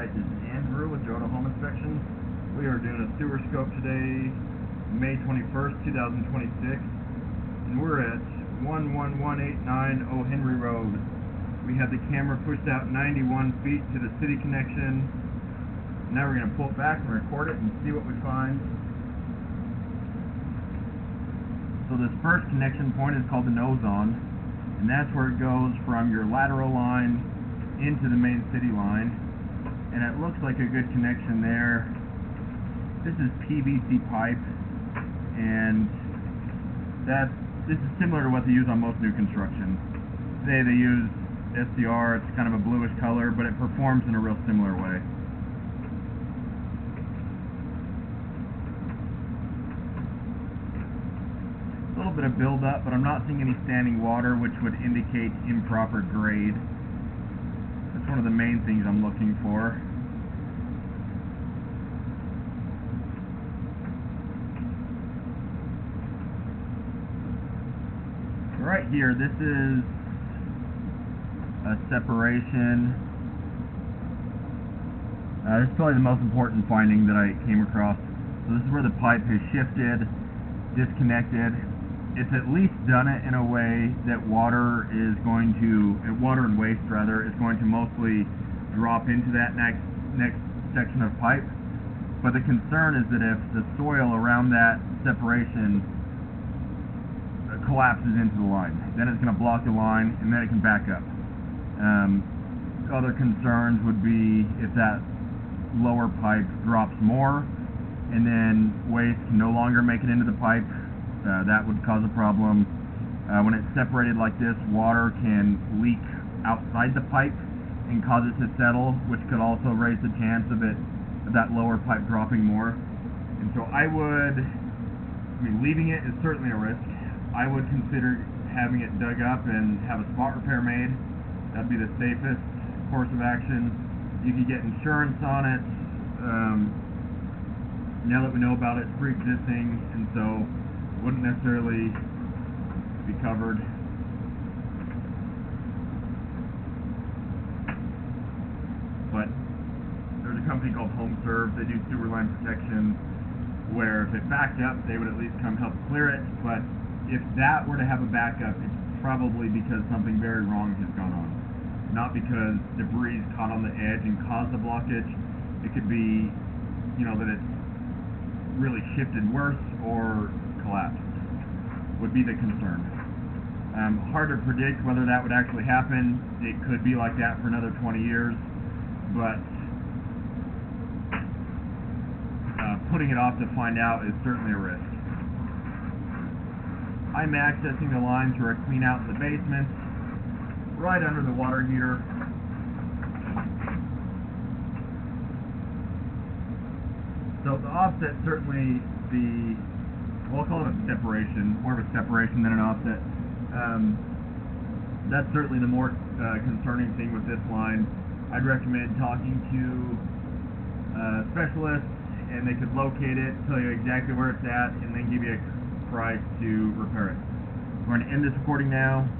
Alright, this is Andrew with Joda Home Inspections. We are doing a sewer scope today, May 21st, 2026, and we're at 11189 Ohenry Road. We had the camera pushed out 91 feet to the city connection. Now we're going to pull it back and record it and see what we find. So this first connection point is called the nose on, and that's where it goes from your lateral line into the main city line, and it looks like a good connection there. This is PVC pipe, and this is similar to what they use on most new construction. Today they use SCR. It's kind of a bluish color, but it performs in a real similar way. A little bit of buildup, but I'm not seeing any standing water, which would indicate improper grade. That's one of the main things I'm looking for. Right here, this is a separation. This is probably the most important finding that I came across. So this is where the pipe has shifted, disconnected. It's at least done it in a way that water and waste rather, is going to mostly drop into that next section of pipe. But the concern is that if the soil around that separation collapses into the line, then it's going to block the line, and then it can back up. Other concerns would be if that lower pipe drops more, and then waste can no longer make it into the pipe. That would cause a problem. When it's separated like this, water can leak outside the pipe and cause it to settle, which could also raise the chance of that lower pipe dropping more. And so leaving it is certainly a risk. I would consider having it dug up and have a spot repair made. That'd be the safest course of action. You could get insurance on it. Now that we know about it, it's pre-existing, and so wouldn't necessarily be covered. But there's a company called HomeServe. They do sewer line protection, where if it backed up, they would at least come help clear it. But if that were to have a backup, it's probably because something very wrong has gone on, not because debris caught on the edge and caused the blockage. It could be, that it's really shifted worse or collapsed, would be the concern. Hard to predict whether that would actually happen. It could be like that for another 20 years, but putting it off to find out is certainly a risk. I'm accessing the line through a clean out in the basement, right under the water heater. So the offset, certainly we'll call it a separation, more of a separation than an offset. That's certainly the more concerning thing with this line. I'd recommend talking to specialists, and they could locate it, tell you exactly where it's at, and then give you a price to repair it. We're going to end this recording now.